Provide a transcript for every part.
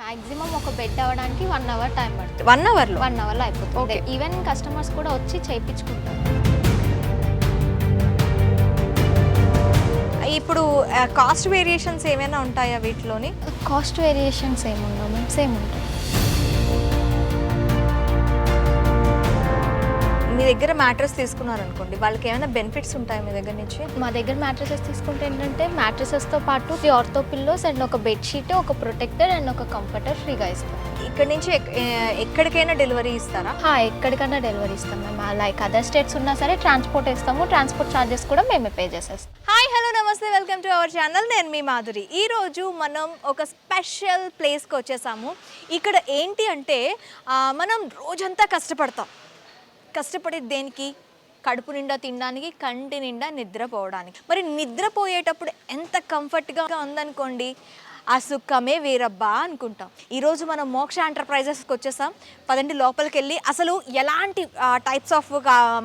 Maximum ఒక bed అవ్వడానికి 1 hour time పడుతుంది. 1 అవర్లో 1 అవర్లో అయిపోతుంది. ఈవెన్ కస్టమర్స్ కూడా వచ్చి చేయించుకుంటారు. ఇప్పుడు కాస్ట్ వేరియేషన్స్ ఏమైనా ఉంటాయా వీటిలోని? కాస్ట్ వేరియేషన్స్ ఏముండవు మ్యామ్, సేమ్ ఉంటాయి. మీ దగ్గర మ్యాట్రెస్ తీసుకున్నారనుకోండి, వాళ్ళకి ఏమైనా బెనిఫిట్స్ ఉంటాయా మీ దగ్గర నుంచి? మా దగ్గర మ్యాట్రసెస్ తీసుకుంటే ఏంటంటే మ్యాట్రసెస్తో పాటు ఆర్థో పిల్లోస్ అండ్ ఒక బెడ్షీట్, ఒక ప్రొటెక్టర్ అండ్ ఒక కంఫర్టర్ ఫ్రీగా ఇస్తాం. ఇక్కడ నుంచి ఎక్కడికైనా డెలివరీ ఇస్తారా? ఎక్కడికైనా డెలివరీ ఇస్తాం మ్యామ్. లైక్ అదర్ స్టేట్స్ ఉన్నా సరే ట్రాన్స్పోర్ట్ ఇస్తాము. ట్రాన్స్పోర్ట్ ఛార్జెస్ కూడా మేమే పే చేసేస్తాం. హాయ్, హలో, నమస్తే, వెల్కమ్ టు అవర్ ఛానల్. నేను మీ మాధురి. ఈరోజు మనం ఒక స్పెషల్ ప్లేస్కి వచ్చేసాము. ఇక్కడ ఏంటి అంటే మనం రోజంతా కష్టపడి దేనికి? కడుపు నిండా తినడానికి, కంటి నిండా నిద్రపోవడానికి. మరి నిద్రపోయేటప్పుడు ఎంత కంఫర్ట్గా ఉందనుకోండి, ఆ సుఖమే వేరబ్బా అనుకుంటాం. ఈరోజు మనం మోక్ష ఎంటర్ప్రైజెస్కి వచ్చేసాం. పదండి లోపలికి వెళ్ళి అసలు ఎలాంటి టైప్స్ ఆఫ్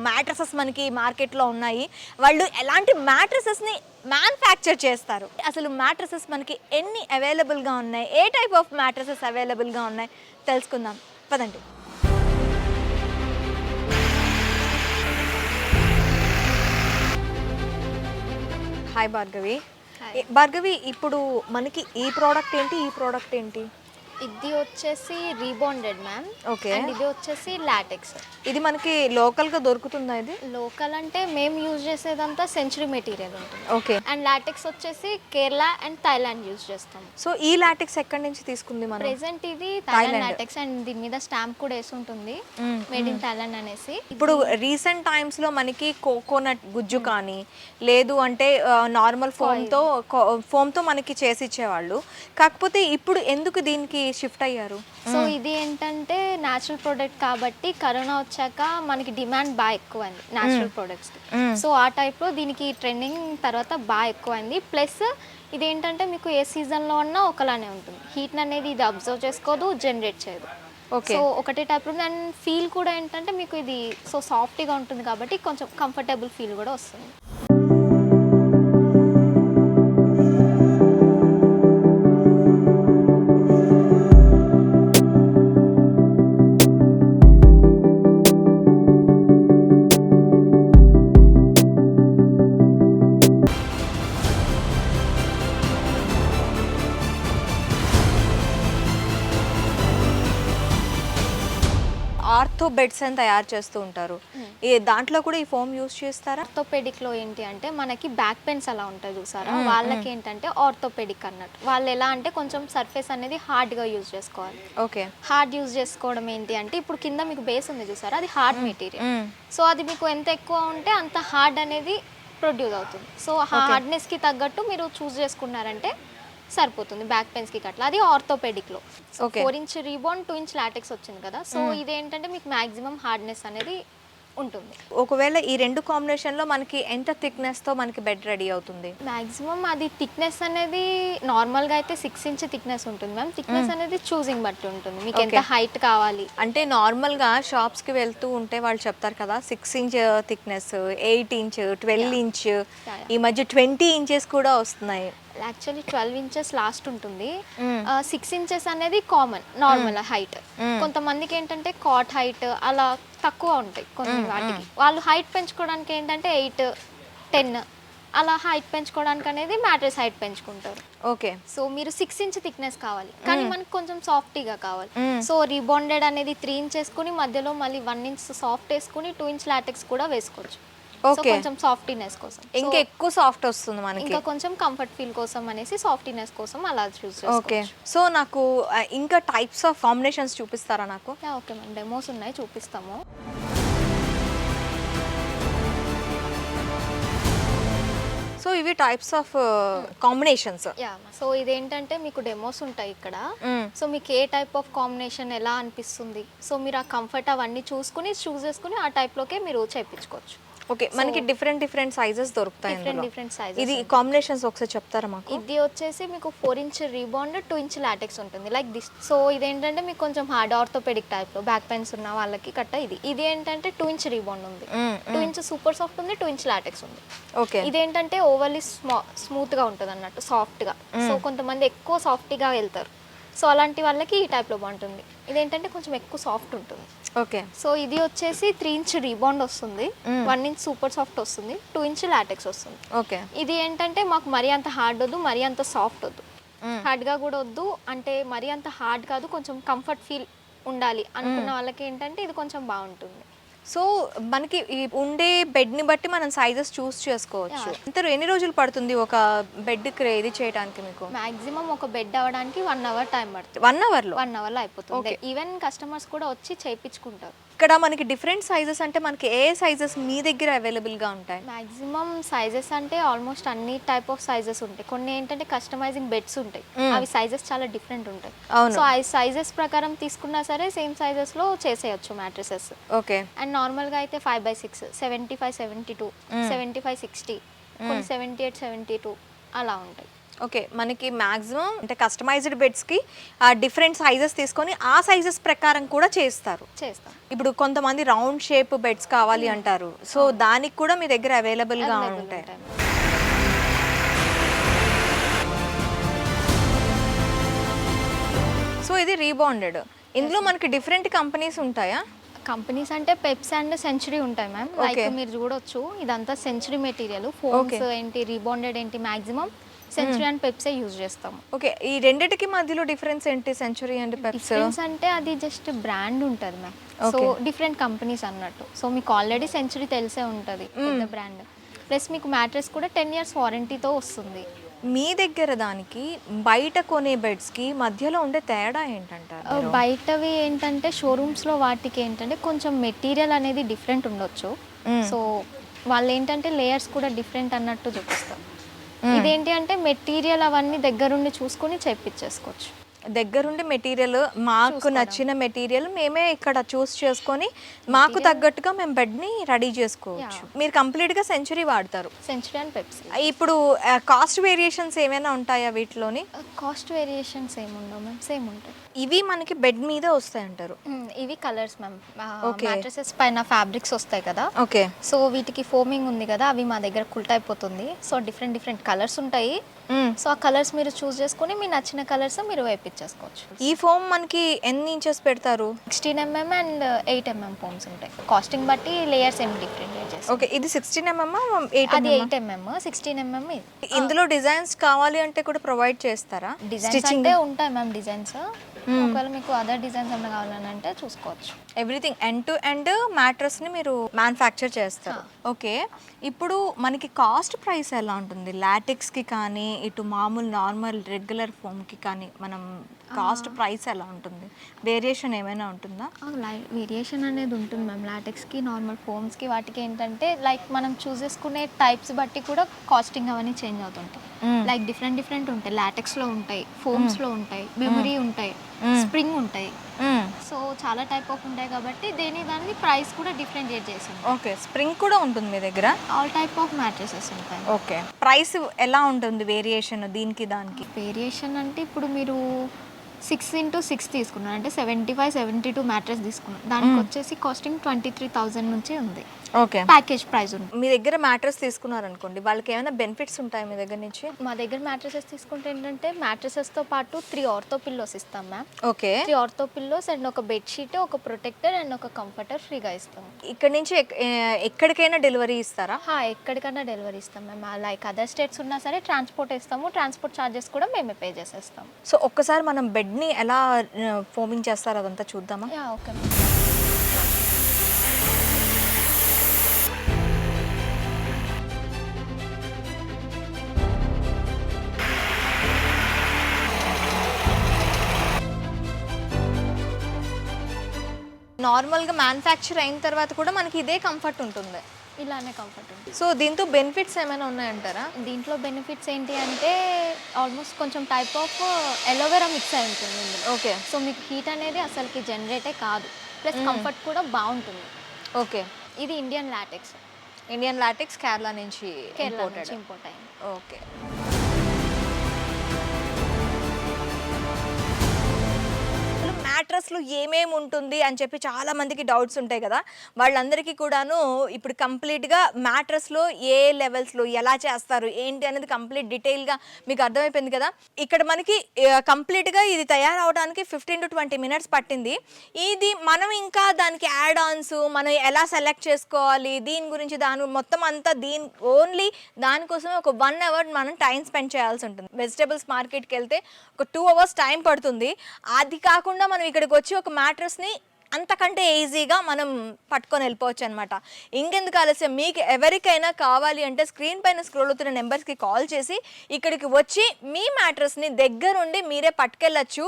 మ్యాట్రసెస్ మనకి మార్కెట్లో ఉన్నాయి, వాళ్ళు ఎలాంటి మ్యాట్రసెస్ని మ్యానుఫ్యాక్చర్ చేస్తారు, అసలు మ్యాట్రసెస్ మనకి ఎన్ని అవైలబుల్గా ఉన్నాయి, ఏ టైప్ ఆఫ్ మ్యాట్రసెస్ అవైలబుల్గా ఉన్నాయి తెలుసుకుందాం. పదండి. హాయ్ భార్గవి. భార్గవి, ఇప్పుడు మనకి ఈ ప్రోడక్ట్ ఏంటి? ఇది వచ్చేసి రీబాండెడ్ మ్యామ్. ఓకే. అండ్ ఇది వచ్చేసి లాటెక్స్. ఇది మనకి లోకల్గా దొరుకుతుందా? ఇది లోకల్ అంటే మేము యూజ్ చేసేదంతా సెంచురీ మెటీరియల్ ఉంటుంది. ఓకే. అండ్ లాటెక్స్ వచ్చేసి కేరళ అండ్ థాయిలాండ్ యూజ్ చేస్తాం. సో ఈ లాటెక్స్ ఎక్కడి నుంచి తీసుకుంది మనం? ప్రెసెంట్ ఇది థాయిలాండ్ లాటెక్స్ అండ్ దీని మీద స్టాంప్ కూడా వేసి ఉంటుంది, మేడ్ ఇన్ థాయిలాండ్ అనేసి. ఇప్పుడు రీసెంట్ టైమ్స్లో మనకి కోకోనట్ గుజ్జు కానీ లేదు అంటే నార్మల్ ఫోమ్తో మనకి చేసి ఇచ్చేవాళ్ళు. కాకపోతే ఇప్పుడు ఎందుకు దీనికి షిఫ్ట్ అయ్యారు? సో ఇది ఏంటంటే న్యాచురల్ ప్రోడక్ట్ కాబట్టి కరోనా వచ్చాక మనకి డిమాండ్ బాగా ఎక్కువైంది న్యాచురల్ ప్రోడక్ట్స్. సో ఆ టైప్లో దీనికి ట్రెండింగ్ తర్వాత బాగా ఎక్కువైంది. ప్లస్ ఇదేంటంటే మీకు ఏ సీజన్లో ఉన్నా ఒకలానే ఉంటుంది. హీట్ అనేది ఇది అబ్జర్వ్ చేసుకోదు, జనరేట్ చేయదు. సో ఒకటే టైప్ ఉంది. అండ్ ఫీల్ కూడా ఏంటంటే మీకు ఇది సో సాఫ్ట్గా ఉంటుంది కాబట్టి కొంచెం కంఫర్టబుల్ ఫీల్ కూడా వస్తుంది. ఆర్థో బెడ్స్ అని తయారు చేస్తూ ఉంటారు. దాంట్లో కూడా ఈ ఫోమ్ యూస్ చేస్తారా? ఆర్థోపెడిక్లో ఏంటి అంటే మనకి బ్యాక్ పెయిన్స్ అలా ఉంటాయి చూసారా, వాళ్ళకి ఏంటంటే ఆర్థోపెడిక్ అన్నట్టు. వాళ్ళు ఎలా అంటే కొంచెం సర్ఫేస్ అనేది హార్డ్గా యూజ్ చేసుకోవాలి. ఓకే. హార్డ్ యూజ్ చేసుకోవడం ఏంటి అంటే ఇప్పుడు కింద మీకు బేస్ ఉంది చూసారా, అది హార్డ్ మెటీరియల్. సో అది మీకు ఎంత ఎక్కువ ఉంటే అంత హార్డ్ అనేది ప్రొడ్యూస్ అవుతుంది. సో హార్డ్నెస్కి తగ్గట్టు మీరు చూస్ చేసుకున్నారంటే సరిపోతుంది బ్యాక్ పెయిన్స్కి అట్లా. అది ఆర్థోపెడిక్లో 4 ఇంచ్ రీబాండ్ 2 ఇంచ్ లాటెక్స్ వచ్చింది కదా. సో ఇదేంటంటే మీకు మ్యాక్సిమం హార్డ్నెస్ అనేది ఉంటుంది. ఒకవేళ ఈ రెండు కాంబినేషన్లో మనకి ఎంత థిక్నెస్తో మనకి బెడ్ రెడీ అవుతుంది? మ్యాక్సిమం అది థిక్నెస్ అనేది నార్మల్గా అయితే 6 ఇంచ్ థిక్నెస్ ఉంటుంది మ్యామ్. థిక్నెస్ అనేది చూసింగ్ బట్టి ఉంటుంది, మీకు ఎంత హైట్ కావాలి. అంటే నార్మల్గా షాప్స్కి వెళ్తూ ఉంటే వాళ్ళు చెప్తారు కదా 6 ఇంచ్ థిక్నెస్, 8 ఇంచ్, 12 ఇంచ్, ఈ మధ్య 20 ఇంచెస్ కూడా వస్తున్నాయి. యాక్చువల్లీ 12 ఇంచెస్ లాస్ట్ ఉంటుంది. 6 ఇంచెస్ అనేది కామన్ నార్మల్ హైట్. కొంతమందికి ఏంటంటే కాట్ హైట్ అలా తక్కువ ఉంటాయి కొన్ని వాటికి. వాళ్ళు హైట్ పెంచుకోవడానికి ఏంటంటే 8, 10 అలా హైట్ పెంచుకోవడానికి అనేది మ్యాట్రెస్ హైట్ పెంచుకుంటారు. ఓకే. సో మీరు 6 ఇంచ్ థిక్నెస్ కావాలి కానీ మనకు కొంచెం సాఫ్టీగా కావాలి. సో రీబాండెడ్ అనేది 3 ఇంచ్ వేసుకుని మధ్యలో మళ్ళీ 1 ఇంచ్ సాఫ్ట్ వేసుకుని 2 ఇంచ్ లాటెక్స్ కూడా వేసుకోవచ్చు. కొంచెం సాఫ్టీనెస్ కోసం, ఇంకా ఎక్కువ సాఫ్ట్ వస్తుంది మనకి, ఇంకా కొంచెం కంఫర్ట్ ఫీల్ కోసం అనేసి సాఫ్టీనెస్ కోసం అలా చూస్ చేసుకోవచ్చు. ఓకే. సో నాకు ఇంకా టైప్స్ ఆఫ్ కాంబినేషన్స్ చూపిస్తారా నాకు? ఓకే మ్యామ్, డెమోస్ ఉన్నాయి, చూపిస్తాము. సో ఇవి టైప్స్ ఆఫ్ కాంబినేషన్స్. సో ఇదేంటంటే మీకు డెమోస్ ఉంటాయి ఇక్కడ. సో మీకు ఏ టైప్ ఆఫ్ కాంబినేషన్ ఎలా అనిపిస్తుంది, సో మీరు ఆ కంఫర్ట్ అవన్నీ చూసుకుని చూస్ చేసుకుని ఆ టైప్లోకే మీరు చేయించుకోవచ్చు. ఓకే, మనకి డిఫరెంట్ సైజెస్ దొరుకుతాయి డిఫరెంట్ అందులో. Different sizes. ఇది కాంబినేషన్స్ ఒకసారి చెప్తారా మాకు? ఇది వచ్చేసి మీకు 4" రీబాండ్ 2" లాటెక్స్ ఉంటుంది లైక్ దిస్. సో ఇదేంటంటే మీకు కొంచెం హార్డ్ ఆర్థోపెడిక్ టైప్లో బ్యాక్ పెయిన్స్ ఉన్న వాళ్ళకి కట్ట ఇది ఏంటంటే 2" రీబాండ్ ఉంది, 2" సూపర్ సాఫ్ట్ ఉంది, 2" లాటెక్స్ ఉంది. ఓకే, ఇదేంటంటే ఓవర్లీ స్మూత్గా ఉంటుంది అన్నట్టు, సాఫ్ట్గా. సో కొంతమంది ఎక్కువ సాఫ్ట్గా వెళ్తారు, సో అలాంటి వాళ్ళకి ఈ టైప్లో బాగుంటుంది. ఇదేంటంటే కొంచెం ఎక్కువ సాఫ్ట్ ఉంటుంది. ఓకే, సో ఇది వచ్చేసి 3" రీబాండ్ వస్తుంది, 1" సూపర్ సాఫ్ట్ వస్తుంది, 2" లాటెక్స్ వస్తుంది. ఓకే, ఇది ఏంటంటే మాకు మరీ అంత హార్డ్ వద్దు, మరీ అంత సాఫ్ట్ వద్దు, హార్డ్గా కూడా వద్దు, అంటే మరీ అంత హార్డ్ కాదు, కొంచెం కంఫర్ట్ ఫీల్ ఉండాలి అనుకున్న వాళ్ళకి ఏంటంటే ఇది కొంచెం బాగుంటుంది. సో మనకి ఈ ఉండే బెడ్ని బట్టి మనం సైజెస్ చూస్ చేసుకోవచ్చు. ఇంత ఎన్ని రోజులు పడుతుంది ఒక బెడ్కి ఇది చేయడానికి మీకు? మాక్సిమం ఒక బెడ్ అవ్వడానికి 1 అవర్ టైం పడుతుంది. 1 అవర్లో? 1 అవర్లో అయిపోతుంది. ఈవెన్ కస్టమర్స్ కూడా వచ్చి చేయించుకుంటారు. ఇక్కడ మనకి డిఫరెంట్ సైజెస్ అంటే మనకి ఏ సైజెస్ మీ దగ్గర అవైలబుల్గా ఉంటాయి? మాక్సిమం సైజెస్ అంటే ఆల్మోస్ట్ అన్ని టైప్ ఆఫ్ సైజెస్ ఉంటాయి. కొన్ని ఏంటంటే కస్టమైజింగ్ బెడ్స్ ఉంటాయి, అవి సైజెస్ చాలా డిఫరెంట్ ఉంటాయి. సో ఆ సైజెస్ ప్రకారం తీసుకున్నా సరే సేమ్ సైజెస్లో చేసేయచ్చు మ్యాట్రసెస్. ఓకే, అండ్ నార్మల్గా అయితే 5/6, 75, 72, 75, 60, కొన్ని 78, 72 అలా ఉంటాయి. ఓకే, మనకి మ్యాక్సిమం అంటే కస్టమైజ్డ్ బెడ్స్కి డిఫరెంట్ సైజెస్ తీసుకొని ఆ సైజెస్ ప్రకారం కూడా చేస్తారు. చేస్తాం. ఇప్పుడు కొంతమంది రౌండ్ షేప్ బెడ్స్ కావాలి అంటారు, సో దానికి కూడా మీ దగ్గర అవైలబుల్గా ఉంటాయి. సో ఇది రీబాండెడ్, ఇందులో మనకి డిఫరెంట్ కంపెనీస్ ఉంటాయా? కంపెనీస్ అంటే పెప్స్ అండ్ సెంచురీ ఉంటాయి మ్యామ్. లైక్ మీరు చూడొచ్చు, ఇదంతా సెంచురీ మెటీరియల్, ఫోమ్స్ ఏంటి, రీబాండెడ్ ఏంటి, మాక్సిమం సెంచురీ అండ్ పెప్సే యూజ్ చేస్తాము. ఓకే, ఈ రెండిటికి మధ్యలో డిఫరెన్స్ ఏంటి, సెంచురీ అండ్ పెప్స్? డిఫరెన్స్ అంటే అది జస్ట్ బ్రాండ్ ఉంటుంది మ్యామ్. సో డిఫరెంట్ కంపెనీస్ అన్నట్టు. సో మీకు ఆల్రెడీ సెంచురీ తెలిసే ఉంటుంది, పెద్ద బ్రాండ్. ప్లస్ మీకు మ్యాట్రెస్ కూడా 10 years వారంటీతో వస్తుంది. మీ దగ్గర దానికి బయట కొనే బెడ్స్కి మధ్యలో ఉండే తేడా ఏంటంటారు? బయటవి ఏంటంటే షోరూమ్స్లో వాటికి ఏంటంటే కొంచెం మెటీరియల్ అనేది డిఫరెంట్ ఉండొచ్చు. సో వాళ్ళు ఏంటంటే లేయర్స్ కూడా డిఫరెంట్ అన్నట్టు చూపిస్తారు. ఇదేంటి అంటే మెటీరియల్ అవన్నీ దగ్గరుండి చూసుకొని చేపించేసుకోవచ్చు. దగ్గరుండి మెటీరియల్ మాకు నచ్చిన మెటీరియల్ మేమే ఇక్కడ చూస్ చేసుకొని మాకు తగ్గట్టుగా మేము బెడ్ని రెడీ చేసుకోవచ్చు. మీరు కంప్లీట్గా సెంచురీ వాడతారు? Century and Pepsi. ఇప్పుడు కాస్ట్ వేరియేషన్స్ ఏమైనా ఉంటాయా వీటిలోని? కాస్ట్ వేరియేషన్స్ ఏముండవు మ్యామ్, సేమ్ ఉంటాయి. ఇవి మనకి బెడ్ మీద వస్తాయి అంటారు? ఇవి కలర్స్ మ్యామ్. మ్యాట్రసెస్ పైన ఫ్యాబ్రిక్స్ వస్తాయి కదా. ఓకే, సో వీటికి ఫోమింగ్ ఉంది కదా, అవి మా దగ్గర కుల్ట్ అయిపోతుంది. సో డిఫరెంట్ కలర్స్ ఉంటాయి. సో ఆ కలర్స్ మీరు చూస్ చేసుకుని మీ నచ్చిన కలర్స్ మీరు వేపించేసుకోవచ్చు. ఈ ఫోమ్ మనకి ఎన్ని ఇంచెస్ పెడతారు? 16 mm అండ్ 8 mm ఫోమ్స్ ఉంటాయి. కాస్టింగ్ బట్టి లేయర్స్ ఏమి డిఫరెంట్ చేస్తారు. ఓకే, ఇది 16 mm, 8 అది mm? 8 mm, 16 mm ఇది. ఇందులో డిజైన్స్ కావాలి అంటే కూడా ప్రొవైడ్ చేస్తారా? డిజైన్స్ అంటే ఉంటాయి మ్యామ్ డిజైన్స్. ఒకవేళ మీకు అదర్ డిజైన్స్ ఏమైనా కావాలని అంటే చూసుకోవచ్చు. ఎవ్రీథింగ్ ఎండ్ టు ఎండ్ మ్యాట్రస్ని మీరు మ్యానుఫ్యాక్చర్ చేస్తారు. ఓకే, ఇప్పుడు మనకి కాస్ట్ ప్రైస్ ఎలా ఉంటుంది? లాటెక్స్కి కానీ ఇటు మామూలు నార్మల్ రెగ్యులర్ ఫోమ్కి కానీ మనం కాస్ట్ ప్రైస్ ఎలా ఉంటుంది? వేరియేషన్ ఏమైనా ఉంటుందా? వేరియేషన్ అనేది ఉంటుంది మ్యామ్. లాటెక్స్కి నార్మల్ ఫోమ్స్కి వాటికి ఏంటంటే లైక్ మనం చూస్ చేసుకునే టైప్స్ బట్టి కూడా కాస్టింగ్ అవన్నీ చేంజ్ అవుతుంటాయి. లైక్ డిఫరెంట్ ఉంటాయి. లాటెక్స్లో ఉంటాయి, ఫోమ్స్లో ఉంటాయి, మెమరీ ఉంటాయి, స్ప్రింగ్ ఉంటాయి. సో చాలా టైప్ ఆఫ్ ఉంటాయి కాబట్టి దాని ప్రైస్ కూడా డిఫరెంషియేట్ చేసి. ఓకే, స్ప్రింగ్ కూడా ఉంటుంది మీ దగ్గర? ఆల్ టైప్ ఆఫ్ మ్యాట్రసెస్ ఉంటాయి. ఓకే, ప్రైస్ ఎలా ఉంటుంది వేరియేషన్ దీనికి దానికి? వేరియేషన్ అంటే ఇప్పుడు మీరు 6x6 తీసుకున్నారు అంటే 75, 72 మ్యాట్రెస్ తీసుకున్నారు. దానికి వచ్చేసి కాస్టింగ్ 23,000 నుంచి ఉంది. ఓకే, ప్యాకేజ్ ప్రైస్ ఉంది. మీ దగ్గర మ్యాట్రెస్ తీసుకున్నారనుకోండి, వాళ్ళకి ఏమైనా బెనిఫిట్స్ ఉంటాయి మీ దగ్గర నుంచి? మా దగ్గర మ్యాట్రసెస్ తీసుకుంటే ఏంటంటే మ్యాట్రసెస్తో పాటు 3 ఆర్థో పిల్లోస్ ఇస్తాం ma'am. Okay, 3 ortho pillows and ఒక బెడ్షీట్, ఒక ప్రొటెక్టర్ అండ్ ఒక కంఫర్టర్ ఫ్రీగా ఇస్తాం. ఇక్కడ నుంచి ఎక్కడికైనా డెలివరీ ఇస్తారా? ఎక్కడికైనా డెలివరీ ఇస్తాం మ్యామ్. లైక్ అదర్ స్టేట్స్ ఉన్నా సరే ట్రాన్స్పోర్ట్ ఇస్తాము. ట్రాన్స్పోర్ట్ ఛార్జెస్ కూడా మేమే పే చేసేస్తాం. సో ఒక్కసారి మనం బెడ్ని ఎలా ఫోమింగ్ చేస్తారో అదంతా చూద్దామా? ఓకే. నార్మల్గా మ్యానుఫ్యాక్చర్ అయిన తర్వాత కూడా మనకి ఇదే కంఫర్ట్ ఉంటుంది? ఇలానే కంఫర్ట్ ఉంటుంది. సో దీంతో బెనిఫిట్స్ ఏమైనా ఉన్నాయంటారా? దీంట్లో బెనిఫిట్స్ ఏంటి అంటే ఆల్మోస్ట్ కొంచెం టైప్ ఆఫ్ ఎలోవెరా మిక్స్ అయి ఉంటుంది ఇందులో. ఓకే, సో మీకు హీట్ అనేది అసలుకి జనరేటే కాదు, ప్లస్ కంఫర్ట్ కూడా బాగుంటుంది. ఓకే, ఇది Indian LaTeX. Indian LaTeX Kerala నుంచి కేరళ imported. నుంచి ఇంపోర్ట్ అయింది. ఓకే. మ్యాట్రస్లో ఏమేమి ఉంటుంది అని చెప్పి చాలా మందికి డౌట్స్ ఉంటాయి కదా, వాళ్ళందరికీ కూడాను ఇప్పుడు కంప్లీట్గా మ్యాట్రస్లో ఏ లెవెల్స్లో ఎలా చేస్తారు ఏంటి అనేది కంప్లీట్ డీటెయిల్గా మీకు అర్థమైపోయింది కదా. ఇక్కడ మనకి కంప్లీట్గా ఇది తయారవడానికి 15 to 20 minutes పట్టింది. ఇది మనం ఇంకా దానికి యాడ్ ఆన్స్ మనం ఎలా సెలెక్ట్ చేసుకోవాలి దీని గురించి మొత్తం అంతా ఓన్లీ దానికోసమే ఒక 1 hour మనం టైం స్పెండ్ చేయాల్సి ఉంటుంది. వెజిటేబుల్స్ మార్కెట్కి వెళ్తే ఒక 2 hours టైం పడుతుంది. అది కాకుండా మనం ఇక్కడికి వచ్చి ఒక మ్యాట్రస్ని అంతకంటే ఈజీగా మనం పట్టుకొని వెళ్ళిపోవచ్చు అనమాట. ఇంకెందుకు ఆలస్యం, మీకు ఎవరికైనా కావాలి అంటే స్క్రీన్ పైన స్క్రోల్ అవుతున్న నెంబర్స్కి కాల్ చేసి ఇక్కడికి వచ్చి మీ మ్యాట్రస్ని దగ్గరుండి మీరే పట్టుకెళ్ళచ్చు.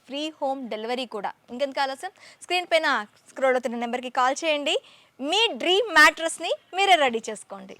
ఫ్రీ హోమ్ డెలివరీ కూడా. ఇంకెందుకు ఆలస్యం, స్క్రీన్ పైన స్క్రోల్ అవుతున్న నెంబర్కి కాల్ చేయండి. మీ డ్రీమ్ మ్యాట్రస్ని మీరే రెడీ చేసుకోండి.